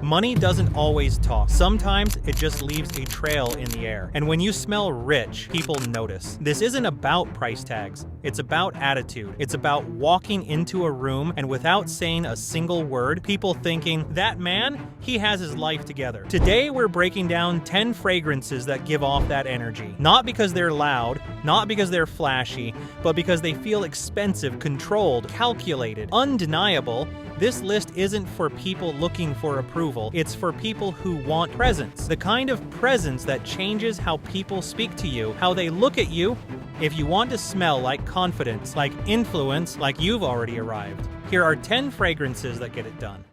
Money doesn't always talk. Sometimes it just leaves a trail in the air. And when you smell rich, people notice. This isn't about price tags. It's about attitude. It's about walking into a room and without saying a single word, people thinking, that man, he has his life together. Today, we're breaking down 10 fragrances that give off that energy. Not because they're loud, not because they're flashy, but because they feel expensive, controlled, calculated, undeniable. This list isn't for people looking for approval, it's for people who want presence. The kind of presence that changes how people speak to you, how they look at you. If you want to smell like confidence, like influence, like you've already arrived, here are 10 fragrances that get it done.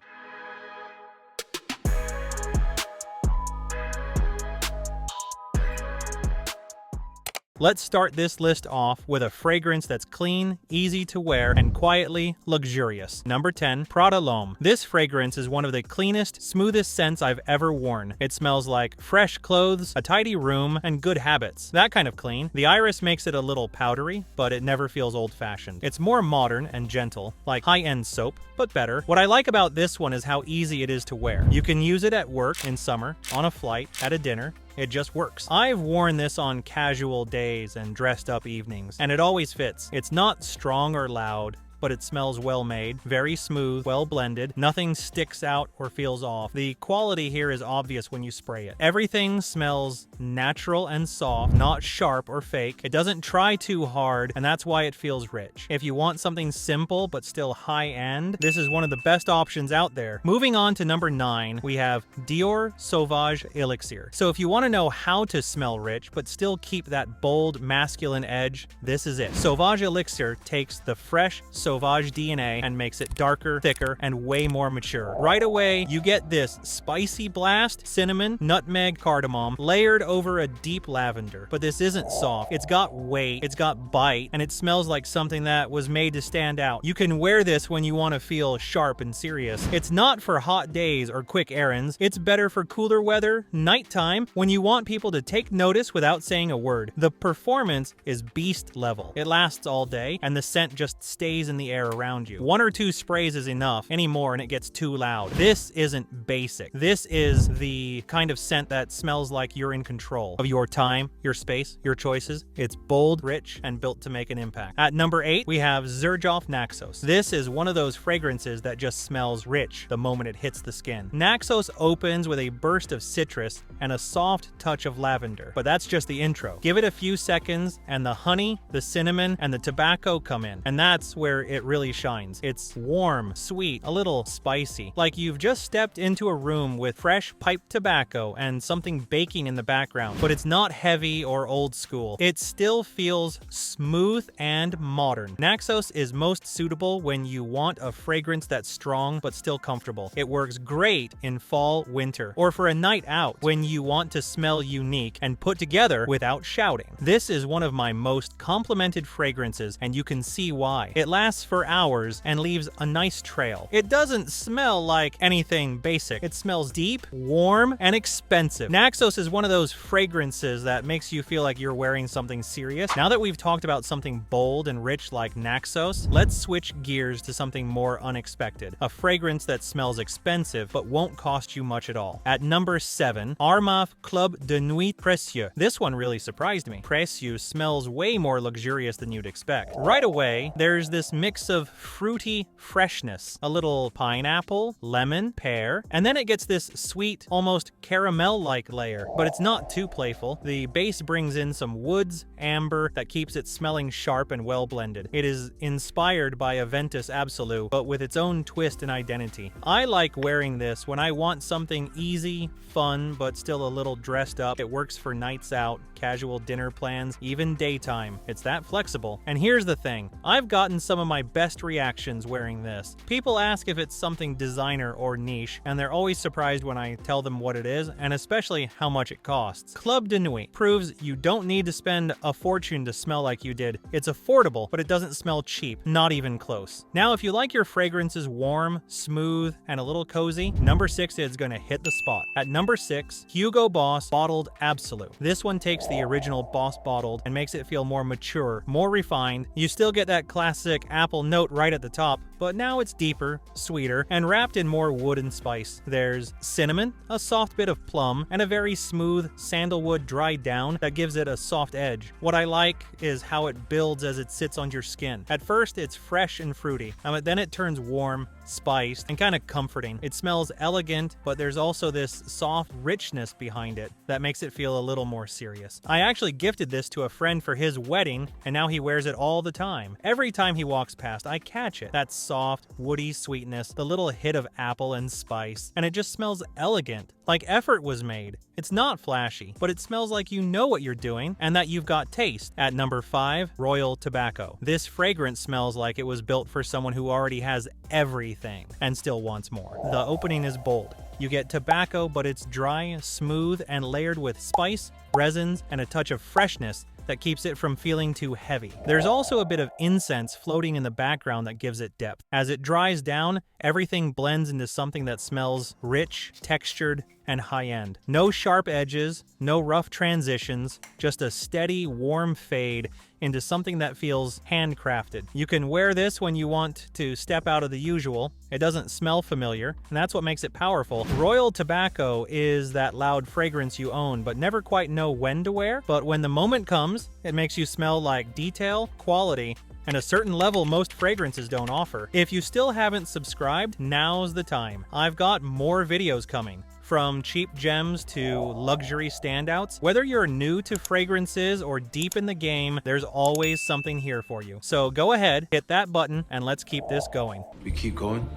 Let's start this list off with a fragrance that's clean, easy to wear, and quietly luxurious. Number 10, Prada L'Homme. This fragrance is one of the cleanest, smoothest scents I've ever worn. It smells like fresh clothes, a tidy room, and good habits. That kind of clean. The iris makes it a little powdery, but it never feels old-fashioned. It's more modern and gentle, like high-end soap, but better. What I like about this one is how easy it is to wear. You can use it at work, in summer, on a flight, at a dinner. It just works. I've worn this on casual days and dressed up evenings, and it always fits. It's not strong or loud, but it smells well made, very smooth, well blended. Nothing sticks out or feels off. The quality here is obvious when you spray it. Everything smells natural and soft, not sharp or fake. It doesn't try too hard, and that's why it feels rich. If you want something simple but still high-end, this is one of the best options out there. Moving on to number 9, we have Dior Sauvage Elixir. So if you want to know how to smell rich but still keep that bold, masculine edge, this is it. Sauvage Elixir takes the fresh Sauvage DNA and makes it darker, thicker, and way more mature. Right away, you get this spicy blast, cinnamon, nutmeg, cardamom, layered over a deep lavender. But this isn't soft. It's got weight, it's got bite, and it smells like something that was made to stand out. You can wear this when you want to feel sharp and serious. It's not for hot days or quick errands. It's better for cooler weather, nighttime, when you want people to take notice without saying a word. The performance is beast level. It lasts all day, and the scent just stays in the air around you. 1 or 2 sprays is enough, any more and it gets too loud. This isn't basic. This is the kind of scent that smells like you're in control of your time, your space, your choices. It's bold, rich, and built to make an impact. At number 8, we have Xerjoff Naxos. This is one of those fragrances that just smells rich the moment it hits the skin. Naxos opens with a burst of citrus and a soft touch of lavender, but that's just the intro. Give it a few seconds and the honey, the cinnamon, and the tobacco come in, and that's where it really shines. It's warm, sweet, a little spicy, like you've just stepped into a room with fresh piped tobacco and something baking in the background, but it's not heavy or old school. It still feels smooth and modern. Naxos is most suitable when you want a fragrance that's strong but still comfortable. It works great in fall, winter, or for a night out when you want to smell unique and put together without shouting. This is one of my most complimented fragrances, and you can see why. It lasts for hours and leaves a nice trail. It doesn't smell like anything basic. It smells deep, warm, and expensive. Naxos is one of those fragrances that makes you feel like you're wearing something serious. Now that we've talked about something bold and rich like Naxos, let's switch gears to something more unexpected. A fragrance that smells expensive but won't cost you much at all. At number 7, Armaf Club de Nuit Précieux. This one really surprised me. Précieux smells way more luxurious than you'd expect. Right away, there's this mix of fruity freshness, a little pineapple, lemon, pear, and then it gets this sweet, almost caramel-like layer, but it's not too playful. The base brings in some woods, amber, that keeps it smelling sharp and well blended. It is inspired by Aventus Absolu, but with its own twist and identity. I like wearing this when I want something easy, fun, but still a little dressed up. It works for nights out, casual dinner plans, even daytime. It's that flexible. And here's the thing, I've gotten some of my best reactions wearing this. People ask if it's something designer or niche, and they're always surprised when I tell them what it is, and especially how much it costs. Club de Nuit proves you don't need to spend a fortune to smell like you did. It's affordable, but it doesn't smell cheap, not even close. Now, if you like your fragrances warm, smooth, and a little cozy, number 6 is gonna hit the spot. At number 6, Hugo Boss Bottled Absolute. This one takes the original Boss bottled and makes it feel more mature, more refined. You still get that classic apple note right at the top, but now it's deeper, sweeter, and wrapped in more wood and spice. There's cinnamon, a soft bit of plum, and a very smooth sandalwood dried down that gives it a soft edge. What I like is how it builds as it sits on your skin. At first, it's fresh and fruity, but then it turns warm, spiced, and kind of comforting. It smells elegant, but there's also this soft richness behind it that makes it feel a little more serious. I actually gifted this to a friend for his wedding, and now he wears it all the time. Every time he walks past, I catch it. That soft, woody sweetness, the little hit of apple and spice, and it just smells elegant, like effort was made. It's not flashy, but it smells like you know what you're doing and that you've got taste. At number 5, Royal Tobacco. This fragrance smells like it was built for someone who already has everything and still wants more. The opening is bold. You get tobacco, but it's dry, smooth, and layered with spice, resins, and a touch of freshness that keeps it from feeling too heavy. There's also a bit of incense floating in the background that gives it depth. As it dries down, everything blends into something that smells rich, textured, and high-end. No sharp edges, no rough transitions, just a steady, warm fade into something that feels handcrafted. You can wear this when you want to step out of the usual. It doesn't smell familiar, and that's what makes it powerful. Royal Tobacco is that loud fragrance you own but never quite know when to wear, but when the moment comes, it makes you smell like detail, quality, and a certain level most fragrances don't offer. If you still haven't subscribed, now's the time. I've got more videos coming. From cheap gems to luxury standouts, whether you're new to fragrances or deep in the game, there's always something here for you. So go ahead, hit that button, and let's keep this going. We keep going?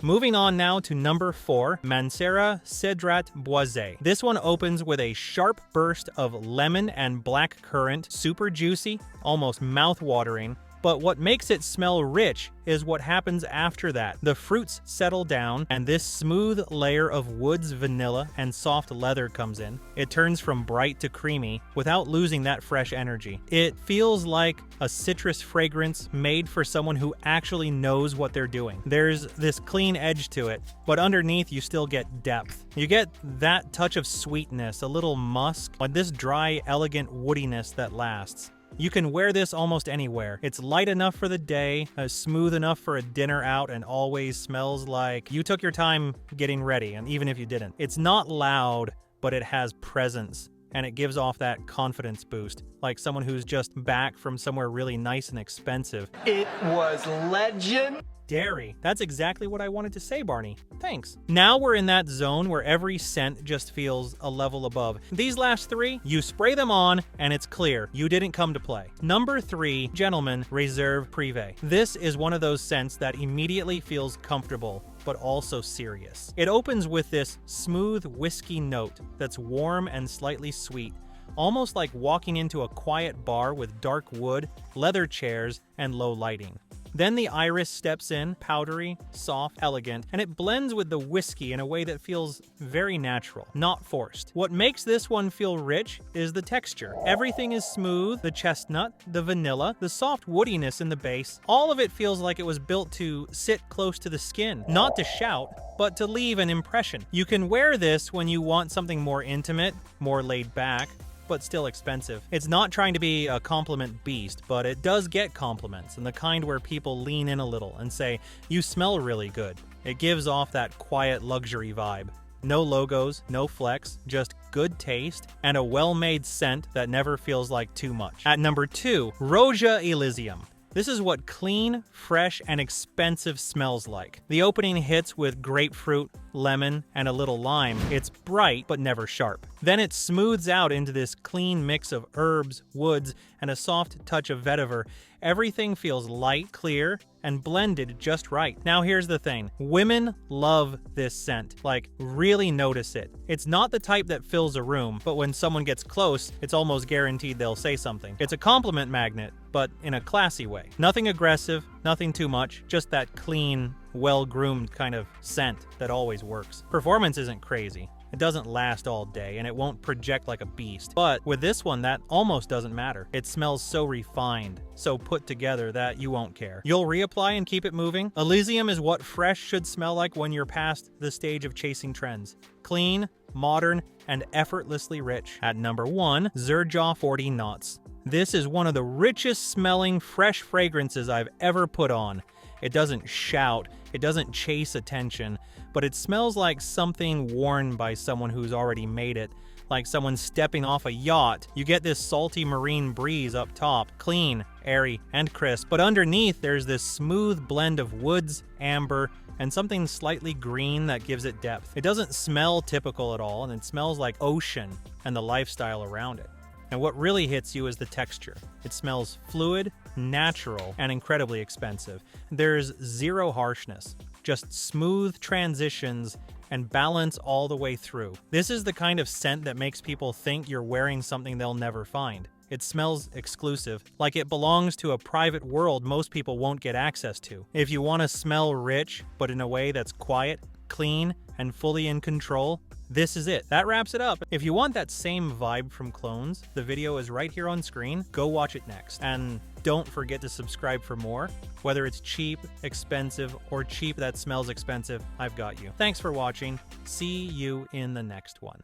Moving on now to number 4, Mancera Cedrat Boisé. This one opens with a sharp burst of lemon and black currant, super juicy, almost mouth-watering. But what makes it smell rich is what happens after that. The fruits settle down, and this smooth layer of woods, vanilla, and soft leather comes in. It turns from bright to creamy without losing that fresh energy. It feels like a citrus fragrance made for someone who actually knows what they're doing. There's this clean edge to it, but underneath you still get depth. You get that touch of sweetness, a little musk, and this dry, elegant woodiness that lasts. You can wear this almost anywhere. It's light enough for the day, smooth enough for a dinner out, and always smells like you took your time getting ready, and even if you didn't. It's not loud, but it has presence, and it gives off that confidence boost, like someone who's just back from somewhere really nice and expensive. It was legend. Dairy. That's exactly what I wanted to say, Barney. Thanks. Now we're in that zone where every scent just feels a level above. These last 3, you spray them on and it's clear. You didn't come to play. Number 3, Gentleman Reserve Privé. This is one of those scents that immediately feels comfortable, but also serious. It opens with this smooth whiskey note that's warm and slightly sweet, almost like walking into a quiet bar with dark wood, leather chairs, and low lighting. Then the iris steps in, powdery, soft, elegant, and it blends with the whiskey in a way that feels very natural, not forced. What makes this one feel rich is the texture. Everything is smooth, the chestnut, the vanilla, the soft woodiness in the base. All of it feels like it was built to sit close to the skin, not to shout, but to leave an impression. You can wear this when you want something more intimate, more laid back, but still expensive. It's not trying to be a compliment beast, but it does get compliments, and the kind where people lean in a little and say, "You smell really good." It gives off that quiet luxury vibe. No logos, no flex, just good taste and a well-made scent that never feels like too much. At number 2, Roja Elysium. This is what clean, fresh, and expensive smells like. The opening hits with grapefruit, lemon, and a little lime. It's bright, but never sharp. Then it smooths out into this clean mix of herbs, woods, and a soft touch of vetiver. Everything feels light, clear, and blended just right. Now here's the thing. Women love this scent. Like, really notice it. It's not the type that fills a room, but when someone gets close, it's almost guaranteed they'll say something. It's a compliment magnet, but in a classy way. Nothing aggressive, nothing too much, just that clean, well-groomed kind of scent that always works. Performance isn't crazy. It doesn't last all day, and it won't project like a beast. But with this one, that almost doesn't matter. It smells so refined, so put together that you won't care. You'll reapply and keep it moving. Elysium is what fresh should smell like when you're past the stage of chasing trends. Clean, modern, and effortlessly rich. At number 1, Xerjoff 40 Knots. This is one of the richest smelling fresh fragrances I've ever put on. It doesn't shout, it doesn't chase attention, but it smells like something worn by someone who's already made it, like someone stepping off a yacht. You get this salty marine breeze up top, clean, airy, and crisp, but underneath there's this smooth blend of woods, amber, and something slightly green that gives it depth. It doesn't smell typical at all, and it smells like ocean and the lifestyle around it. And what really hits you is the texture. It smells fluid, natural, and incredibly expensive. There's zero harshness, just smooth transitions and balance all the way through. This is the kind of scent that makes people think you're wearing something they'll never find. It smells exclusive, like it belongs to a private world most people won't get access to. If you want to smell rich, but in a way that's quiet, clean, and fully in control, this is it. That wraps it up. If you want that same vibe from clones, the video is right here on screen. Go watch it next. And don't forget to subscribe for more. Whether it's cheap, expensive, or cheap that smells expensive, I've got you. Thanks for watching. See you in the next one.